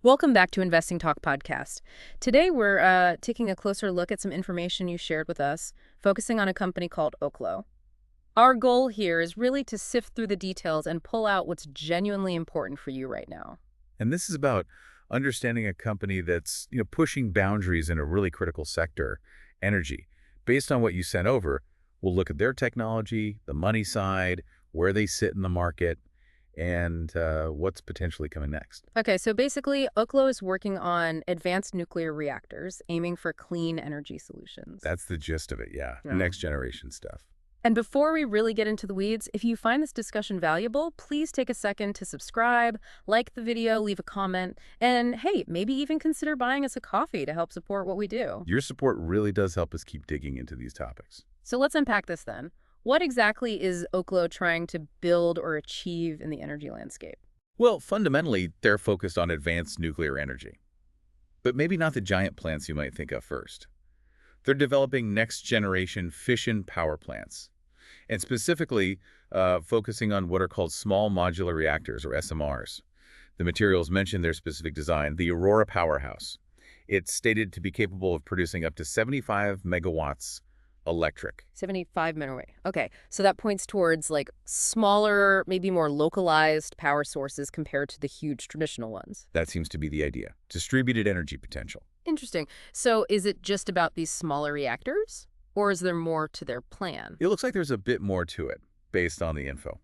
Welcome back to Investing Talk podcast. Today we're taking a closer look at some information you shared with us, focusing on a company called Oklo. Our goal here is really to sift through the details and pull out what's genuinely important for you right now. And this is about understanding a company that's, pushing boundaries in a really critical sector, energy. Based on what you sent over, we'll look at their technology, the money side, where they sit in the market, and what's potentially coming next. Okay, so basically, Oklo is working on advanced nuclear reactors, aiming for clean energy solutions. That's the gist of it, yeah. Yeah. Next generation stuff. And before we really get into the weeds, if you find this discussion valuable, please take a second to subscribe, like the video, leave a comment, and hey, maybe even consider buying us a coffee to help support what we do. Your support really does help us keep digging into these topics. So let's unpack this then. What exactly is Oklo trying to build or achieve in the energy landscape? Well, fundamentally, they're focused on advanced nuclear energy. But maybe not the giant plants you might think of first. They're developing next-generation fission power plants, and specifically focusing on what are called small modular reactors, or SMRs. The materials mention their specific design, the Aurora powerhouse. It's stated to be capable of producing up to 75 megawatts electric. 75 megawatt. Okay, so that points towards like smaller, maybe more localized power sources compared to the huge traditional ones. That seems to be the idea. Distributed energy potential. Interesting. So is it just about these smaller reactors? Or is there more to their plan? It looks like there's a bit more to it, based on the info.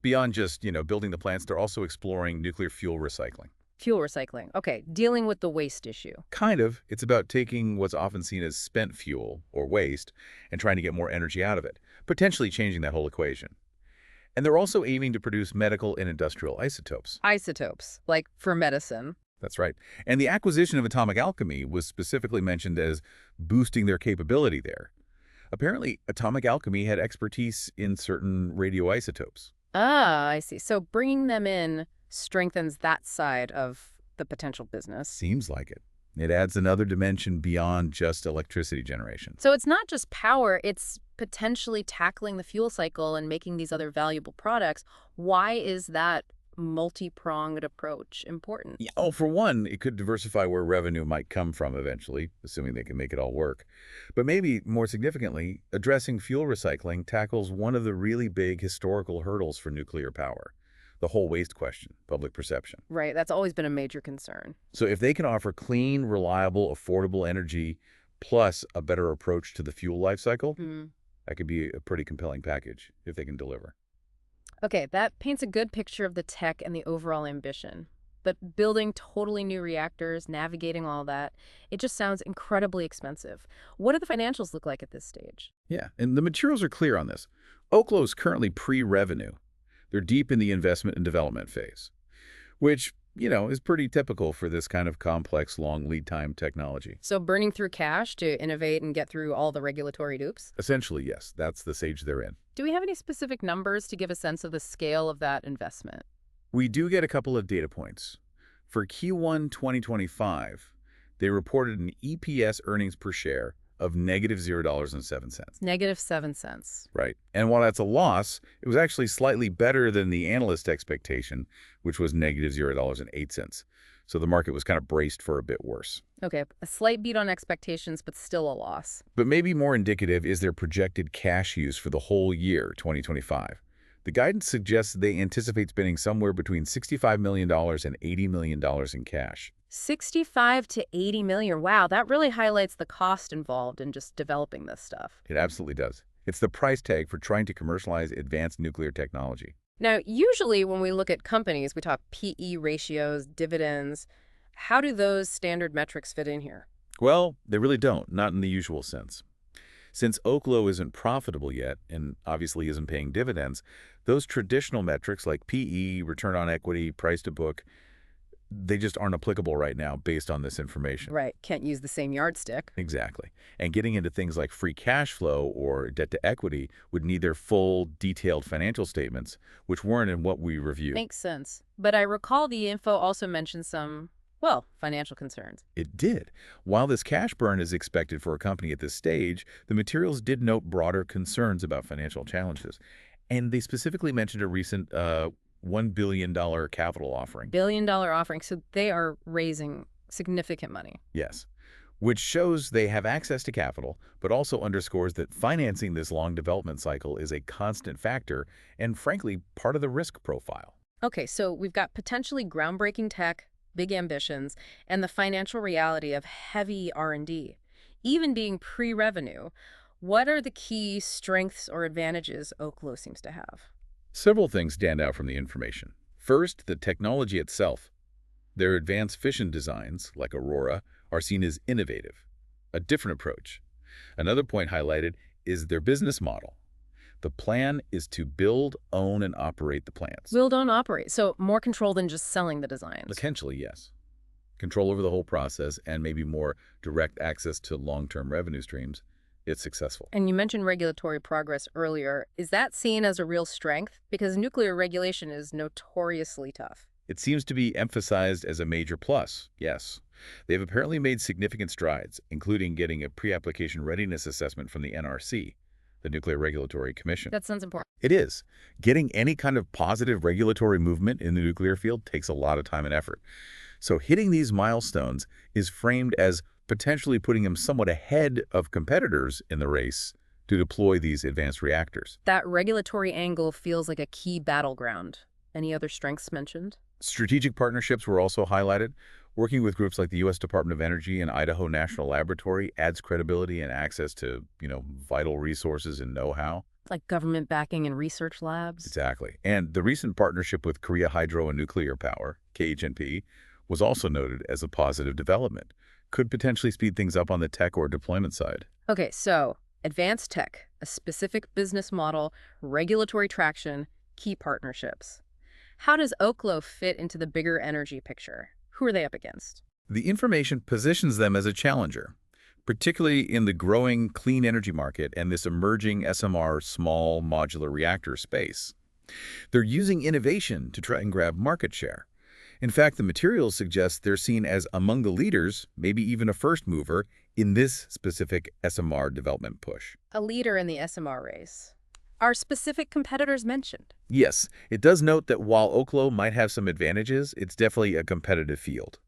Beyond just, building the plants, they're also exploring nuclear fuel recycling. Fuel recycling. Okay, dealing with the waste issue. Kind of. It's about taking what's often seen as spent fuel, or waste, and trying to get more energy out of it, potentially changing that whole equation. And they're also aiming to produce medical and industrial isotopes. Isotopes, like for medicine. That's right. And the acquisition of Atomic Alchemy was specifically mentioned as boosting their capability there. Apparently, Atomic Alchemy had expertise in certain radioisotopes. Ah, I see. So bringing them in strengthens that side of the potential business. Seems like it. It adds another dimension beyond just electricity generation. So it's not just power, it's potentially tackling the fuel cycle and making these other valuable products. Why is that multi-pronged approach important? Yeah. Oh, for one, it could diversify where revenue might come from eventually, assuming they can make it all work. But maybe more significantly, addressing fuel recycling tackles one of the really big historical hurdles for nuclear power. The whole waste question, public perception. Right, that's always been a major concern. So if they can offer clean, reliable, affordable energy plus a better approach to the fuel life cycle, that could be a pretty compelling package if they can deliver. Okay, that paints a good picture of the tech and the overall ambition. But building totally new reactors, navigating all that, it just sounds incredibly expensive. What do the financials look like at this stage? Yeah, and the materials are clear on this. Oklo is currently pre-revenue. They're deep in the investment and development phase, which, is pretty typical for this kind of complex, long lead time technology. So burning through cash to innovate and get through all the regulatory hoops? Essentially, yes, that's the stage they're in. Do we have any specific numbers to give a sense of the scale of that investment? We do get a couple of data points. For Q1 2025, they reported an EPS earnings per share of negative $0.07. Negative 7 cents. Right. And while that's a loss, it was actually slightly better than the analyst expectation, which was negative $0.08. So the market was kind of braced for a bit worse. Okay, a slight beat on expectations, but still a loss. But maybe more indicative is their projected cash use for the whole year, 2025. The guidance suggests they anticipate spending somewhere between $65 million and $80 million in cash. 65 to 80 million. Wow, that really highlights the cost involved in just developing this stuff. It absolutely does. It's the price tag for trying to commercialize advanced nuclear technology. Now, usually when we look at companies, we talk PE ratios, dividends. How do those standard metrics fit in here? Well, they really don't, not in the usual sense. Since Oklo isn't profitable yet, and obviously isn't paying dividends, those traditional metrics like PE, return on equity, price to book, they just aren't applicable right now based on this information. Right, can't use the same yardstick. Exactly. And getting into things like free cash flow or debt to equity would need their full, detailed financial statements, which weren't in what we reviewed. Makes sense. But I recall the info also mentioned some, well, financial concerns. It did. While this cash burn is expected for a company at this stage, the materials did note broader concerns about financial challenges. And they specifically mentioned a recent $1 billion capital offering. Billion-dollar offering, so they are raising significant money. Yes, which shows they have access to capital, but also underscores that financing this long development cycle is a constant factor and, frankly, part of the risk profile. Okay, so we've got potentially groundbreaking tech, big ambitions, and the financial reality of heavy R&D, even being pre-revenue. What are the key strengths or advantages Oklo seems to have? Several things stand out from the information. First, the technology itself. Their advanced fission designs, like Aurora, are seen as innovative, a different approach. Another point highlighted is their business model. The plan is to build, own, and operate the plants. Build, own, operate. So more control than just selling the designs. Potentially, yes. Control over the whole process and maybe more direct access to long-term revenue streams if successful. And you mentioned regulatory progress earlier. Is that seen as a real strength? Because nuclear regulation is notoriously tough. It seems to be emphasized as a major plus, yes. They've apparently made significant strides, including getting a pre-application readiness assessment from the NRC, the Nuclear Regulatory Commission. That sounds important. It is. Getting any kind of positive regulatory movement in the nuclear field takes a lot of time and effort. So hitting these milestones is framed as potentially putting them somewhat ahead of competitors in the race to deploy these advanced reactors. That regulatory angle feels like a key battleground. Any other strengths mentioned? Strategic partnerships were also highlighted. Working with groups like the U.S. Department of Energy and Idaho National Laboratory adds credibility and access to, vital resources and know-how. Like government backing and research labs? Exactly. And the recent partnership with Korea Hydro and Nuclear Power, KHNP, was also noted as a positive development. Could potentially speed things up on the tech or deployment side. Okay, so advanced tech, a specific business model, regulatory traction, key partnerships. How does Oklo fit into the bigger energy picture? Who are they up against? The information positions them as a challenger, particularly in the growing clean energy market and this emerging SMR small modular reactor space. They're using innovation to try and grab market share. In fact, the materials suggest they're seen as among the leaders, maybe even a first mover, in this specific SMR development push. A leader in the SMR race. Are specific competitors mentioned? Yes, it does note that while Oklo might have some advantages, it's definitely a competitive field.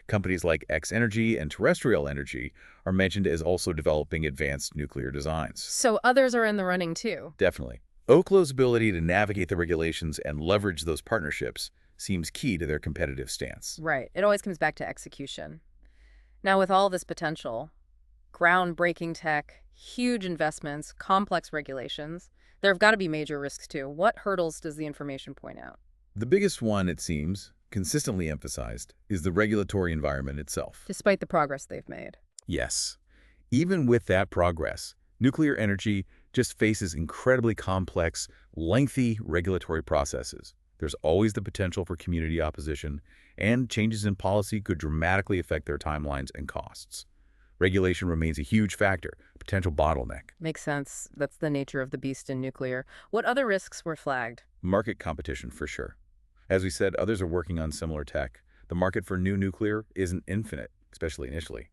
Companies like X Energy and Terrestrial Energy are mentioned as also developing advanced nuclear designs. So others are in the running too? Definitely. Oklo's ability to navigate the regulations and leverage those partnerships seems key to their competitive stance. Right. It always comes back to execution. Now, with all this potential, groundbreaking tech, huge investments, complex regulations, there have got to be major risks too. What hurdles does the information point out? The biggest one, it seems, consistently emphasized, is the regulatory environment itself. Despite the progress they've made. Yes. Even with that progress, nuclear energy just faces incredibly complex, lengthy regulatory processes. There's always the potential for community opposition, and changes in policy could dramatically affect their timelines and costs. Regulation remains a huge factor, a potential bottleneck. Makes sense. That's the nature of the beast in nuclear. What other risks were flagged? Market competition, for sure. As we said, others are working on similar tech. The market for new nuclear isn't infinite, especially initially.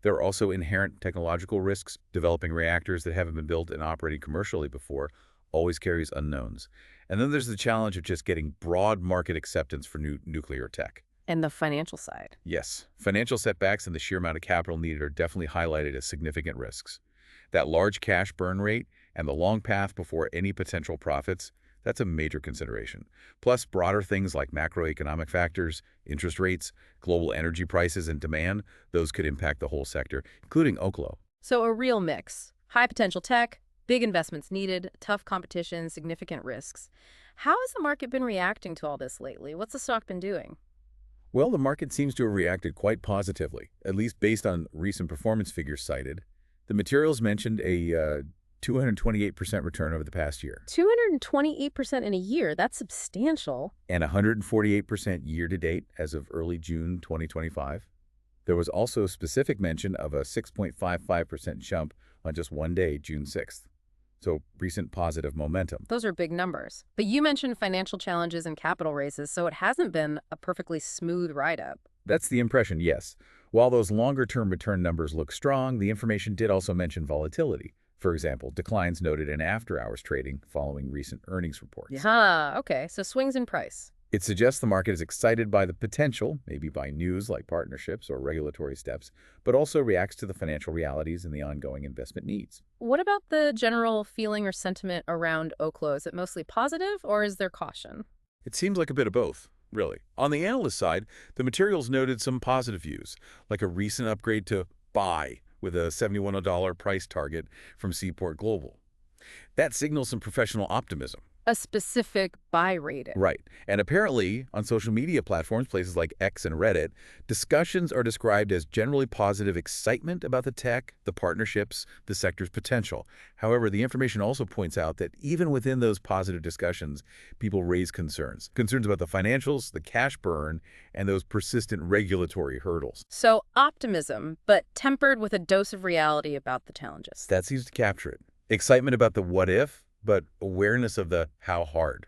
There are also inherent technological risks. Developing reactors that haven't been built and operating commercially before always carries unknowns. And then there's the challenge of just getting broad market acceptance for new nuclear tech. And the financial side. Yes, financial setbacks and the sheer amount of capital needed are definitely highlighted as significant risks. That large cash burn rate and the long path before any potential profits, that's a major consideration. Plus, broader things like macroeconomic factors, interest rates, global energy prices and demand, those could impact the whole sector, including Oklo. So a real mix. High potential tech, big investments needed, tough competition, significant risks. How has the market been reacting to all this lately? What's the stock been doing? Well, the market seems to have reacted quite positively, at least based on recent performance figures cited. The materials mentioned a 228% return over the past year. 228% in a year, that's substantial. And 148% year-to-date as of early June 2025. There was also specific mention of a 6.55% jump on just one day, June 6th. So recent positive momentum. Those are big numbers. But you mentioned financial challenges and capital raises, so it hasn't been a perfectly smooth ride-up. That's the impression, yes. While those longer-term return numbers look strong, the information did also mention volatility. For example, declines noted in after-hours trading following recent earnings reports. Yeah, okay, so swings in price. It suggests the market is excited by the potential, maybe by news like partnerships or regulatory steps, but also reacts to the financial realities and the ongoing investment needs. What about the general feeling or sentiment around Oklo? Is it mostly positive, or is there caution? It seems like a bit of both, really. On the analyst side, the materials noted some positive views, like a recent upgrade to buy with a $71 price target from Seaport Global. That signals some professional optimism. A specific buy rating. Right. And apparently, on social media platforms, places like X and Reddit, discussions are described as generally positive excitement about the tech, the partnerships, the sector's potential. However, the information also points out that even within those positive discussions, people raise concerns. Concerns about the financials, the cash burn, and those persistent regulatory hurdles. So optimism, but tempered with a dose of reality about the challenges. That seems to capture it. Excitement about the what if, but awareness of the how hard.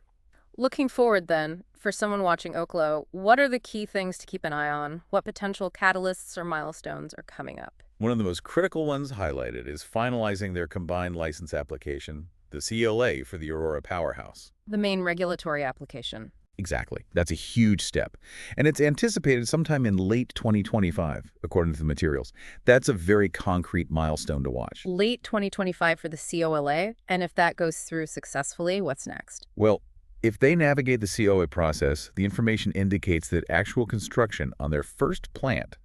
Looking forward then, for someone watching Oklo, what are the key things to keep an eye on? What potential catalysts or milestones are coming up? One of the most critical ones highlighted is finalizing their combined license application, the CLA for the Aurora powerhouse. The main regulatory application. Exactly. That's a huge step. And it's anticipated sometime in late 2025, according to the materials. That's a very concrete milestone to watch. Late 2025 for the COLA, and if that goes through successfully, what's next? Well, if they navigate the COA process, the information indicates that actual construction on their first plant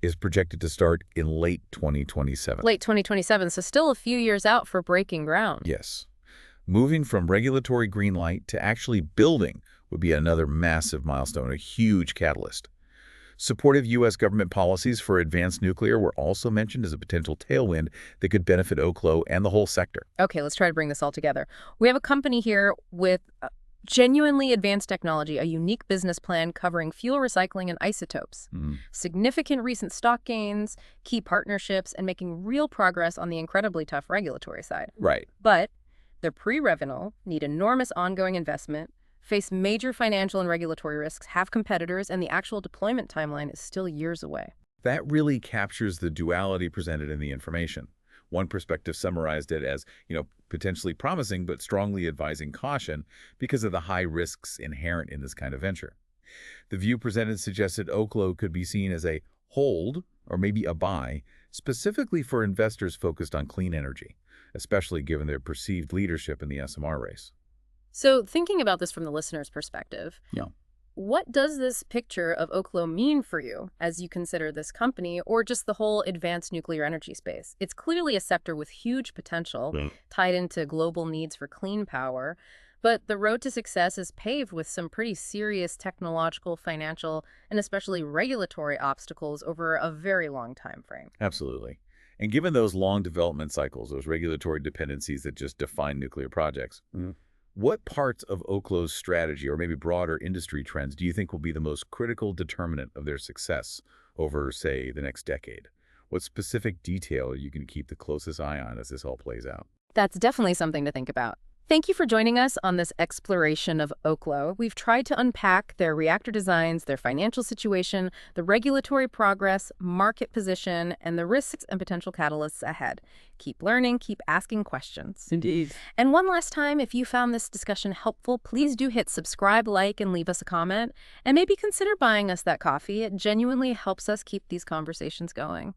is projected to start in late 2027. Late 2027, so still a few years out for breaking ground. Yes. Moving from regulatory green light to actually building would be another massive milestone, a huge catalyst. Supportive U.S. government policies for advanced nuclear were also mentioned as a potential tailwind that could benefit Oklo and the whole sector. Okay, let's try to bring this all together. We have a company here with genuinely advanced technology, a unique business plan covering fuel recycling and isotopes, significant recent stock gains, key partnerships, and making real progress on the incredibly tough regulatory side. Right. But they're pre-revenue, need enormous ongoing investment, face major financial and regulatory risks, have competitors, and the actual deployment timeline is still years away. That really captures the duality presented in the information. One perspective summarized it as, potentially promising but strongly advising caution because of the high risks inherent in this kind of venture. The view presented suggested Oklo could be seen as a hold or maybe a buy, specifically for investors focused on clean energy, especially given their perceived leadership in the SMR race. So thinking about this from the listener's perspective, Yeah. what does this picture of Oklo mean for you as you consider this company or just the whole advanced nuclear energy space? It's clearly a sector with huge potential, tied into global needs for clean power, but the road to success is paved with some pretty serious technological, financial, and especially regulatory obstacles over a very long time frame. Absolutely. And given those long development cycles, those regulatory dependencies that just define nuclear projects, what parts of Oklo's strategy or maybe broader industry trends do you think will be the most critical determinant of their success over, say, the next decade? What specific detail are you going to keep the closest eye on as this all plays out? That's definitely something to think about. Thank you for joining us on this exploration of Oklo. We've tried to unpack their reactor designs, their financial situation, the regulatory progress, market position, and the risks and potential catalysts ahead. Keep learning, keep asking questions. Indeed. And one last time, if you found this discussion helpful, please do hit subscribe, like, and leave us a comment. And maybe consider buying us that coffee. It genuinely helps us keep these conversations going.